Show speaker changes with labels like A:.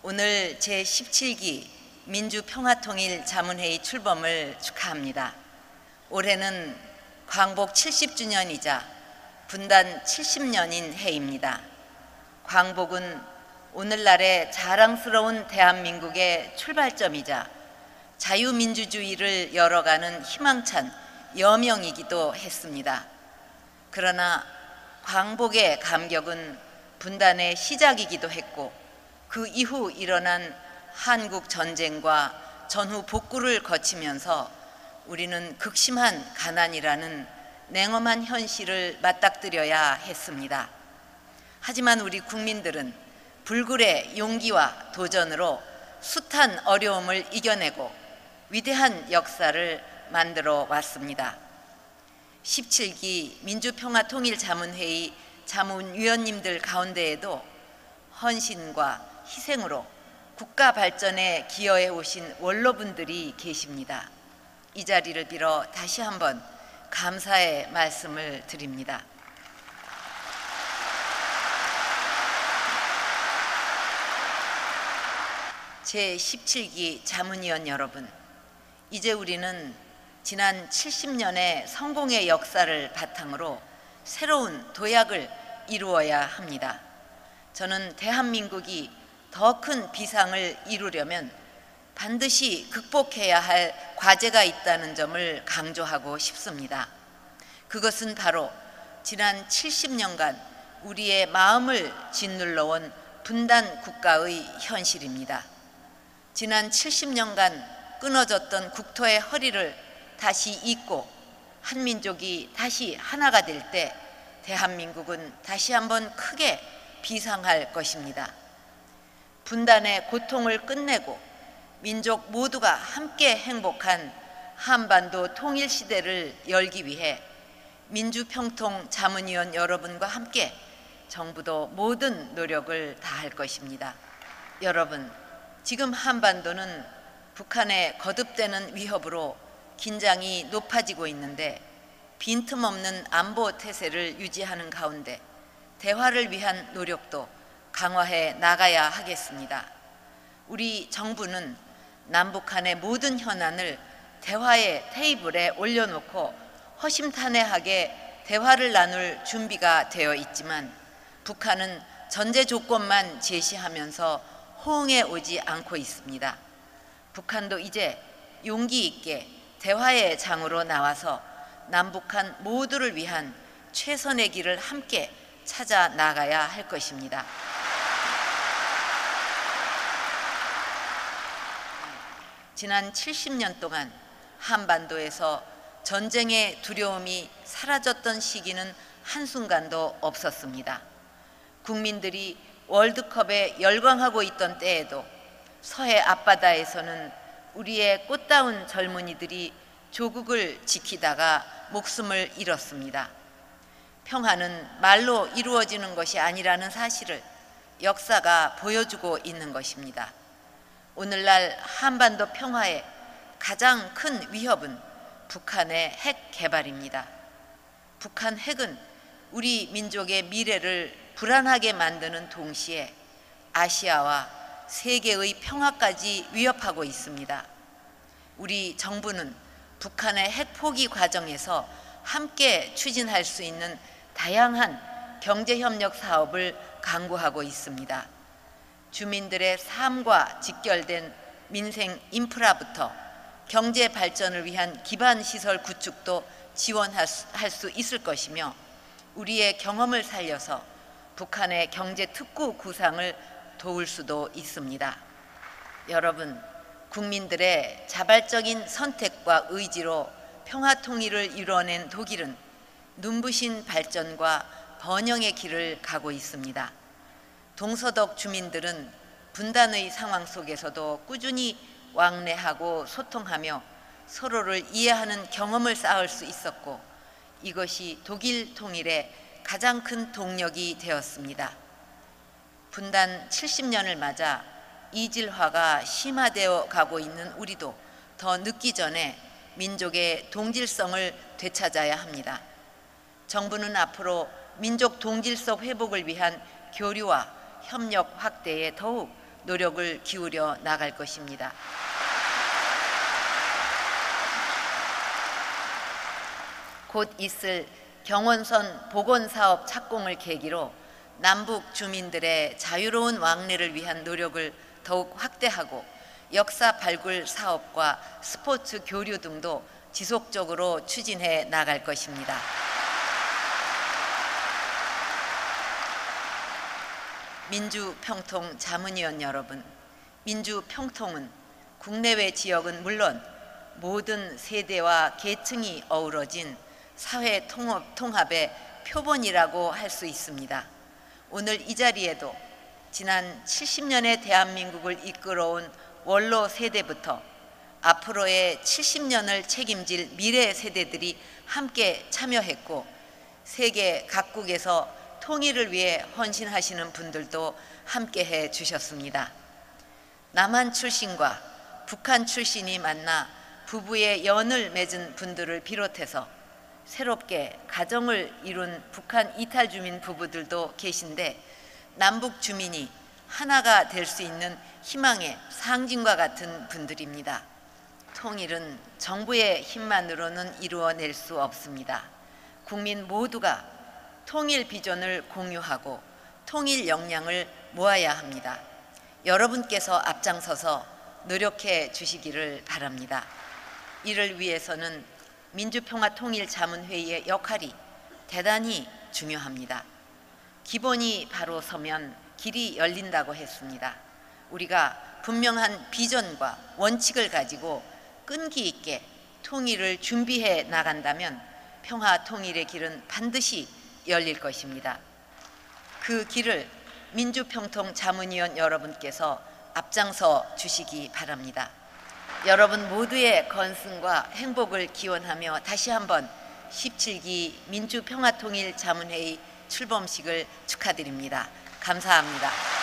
A: 오늘 제17기 민주평화통일자문회의 출범을 축하합니다. 올해는 광복 70주년이자 분단 70년인 해입니다. 광복은 오늘날의 자랑스러운 대한민국의 출발점이자 자유민주주의를 열어가는 희망찬 여명이기도 했습니다. 그러나 광복의 감격은 분단의 시작이기도 했고 그 이후 일어난 한국 전쟁과 전후 복구를 거치면서 우리는 극심한 가난이라는 냉엄한 현실을 맞닥뜨려야 했습니다. 하지만 우리 국민들은 불굴의 용기와 도전으로 숱한 어려움을 이겨내고 위대한 역사를 만들어 왔습니다. 17기 민주평화통일자문회의 자문위원님들 가운데에도 헌신과 희생으로 국가 발전에 기여해 오신 원로분들이 계십니다. 이 자리를 빌어 다시 한번 감사의 말씀을 드립니다. 제17기 자문위원 여러분, 이제 우리는 지난 70년의 성공의 역사를 바탕으로 새로운 도약을 이루어야 합니다. 저는 대한민국이 더 큰 비상을 이루려면 반드시 극복해야 할 과제가 있다는 점을 강조하고 싶습니다. 그것은 바로 지난 70년간 우리의 마음을 짓눌러온 분단 국가의 현실입니다. 지난 70년간 끊어졌던 국토의 허리를 다시 잇고 한민족이 다시 하나가 될 때 대한민국은 다시 한번 크게 비상할 것입니다. 분단의 고통을 끝내고 민족 모두가 함께 행복한 한반도 통일 시대를 열기 위해 민주평통자문위원 여러분과 함께 정부도 모든 노력을 다할 것입니다. 여러분, 지금 한반도는 북한의 거듭되는 위협으로 긴장이 높아지고 있는데 빈틈없는 안보 태세를 유지하는 가운데 대화를 위한 노력도 강화해 나가야 하겠습니다. 우리 정부는 남북한의 모든 현안을 대화의 테이블에 올려놓고 허심탄회하게 대화를 나눌 준비가 되어 있지만 북한은 전제 조건만 제시하면서 호응해 오지 않고 있습니다. 북한도 이제 용기 있게 대화의 장으로 나와서 남북한 모두를 위한 최선의 길을 함께 찾아 나가야 할 것입니다. 지난 70년 동안 한반도에서 전쟁의 두려움이 사라졌던 시기는 한순간도 없었습니다. 국민들이 월드컵에 열광하고 있던 때에도 서해 앞바다에서는 우리의 꽃다운 젊은이들이 조국을 지키다가 목숨을 잃었습니다. 평화는 말로 이루어지는 것이 아니라는 사실을 역사가 보여주고 있는 것입니다. 오늘날 한반도 평화의 가장 큰 위협은 북한의 핵 개발입니다. 북한 핵은 우리 민족의 미래를 불안하게 만드는 동시에 아시아와 세계의 평화까지 위협하고 있습니다. 우리 정부는 북한의 핵 포기 과정에서 함께 추진할 수 있는 다양한 경제협력 사업을 강구하고 있습니다. 주민들의 삶과 직결된 민생 인프라부터 경제 발전을 위한 기반 시설 구축도 지원할 수 있을 것이며 우리의 경험을 살려서 북한의 경제 특구 구상을 도울 수도 있습니다. 여러분, 국민들의 자발적인 선택과 의지로 평화 통일을 이뤄낸 독일은 눈부신 발전과 번영의 길을 가고 있습니다. 동서독 주민들은 분단의 상황 속에서도 꾸준히 왕래하고 소통하며 서로를 이해하는 경험을 쌓을 수 있었고 이것이 독일 통일의 가장 큰 동력이 되었습니다. 분단 70년을 맞아 이질화가 심화되어 가고 있는 우리도 더 늦기 전에 민족의 동질성을 되찾아야 합니다. 정부는 앞으로 민족 동질성 회복을 위한 교류와 협력 확대에 더욱 노력을 기울여 나갈 것입니다. 곧 있을 경원선 복원사업 착공을 계기로 남북 주민들의 자유로운 왕래를 위한 노력을 더욱 확대하고 역사 발굴 사업과 스포츠 교류 등도 지속적으로 추진해 나갈 것입니다. 민주평통 자문위원 여러분, 민주평통은 국내외 지역은 물론 모든 세대와 계층이 어우러진 사회 통합의 표본이라고 할 수 있습니다. 오늘 이 자리에도 지난 70년의 대한민국을 이끌어온 원로 세대부터 앞으로의 70년을 책임질 미래 세대들이 함께 참여했고 세계 각국에서 통일을 위해 헌신하시는 분들도 함께해 주셨습니다. 남한 출신과 북한 출신이 만나 부부의 연을 맺은 분들을 비롯해서 새롭게 가정을 이룬 북한 이탈 주민 부부들도 계신데 남북 주민이 하나가 될 수 있는 희망의 상징과 같은 분들입니다. 통일은 정부의 힘만으로는 이루어낼 수 없습니다. 국민 모두가 통일 비전을 공유하고 통일 역량을 모아야 합니다. 여러분께서 앞장서서 노력해 주시기를 바랍니다. 이를 위해서는 민주평화통일자문회의의 역할이 대단히 중요합니다. 기본이 바로 서면 길이 열린다고 했습니다. 우리가 분명한 비전과 원칙을 가지고 끈기 있게 통일을 준비해 나간다면 평화 통일의 길은 반드시 열릴 것입니다. 그 길을 민주평통자문위원 여러분께서 앞장서 주시기 바랍니다. 여러분 모두의 건승과 행복을 기원하며 다시 한번 17기 민주평화통일자문회의 출범식을 축하드립니다. 감사합니다.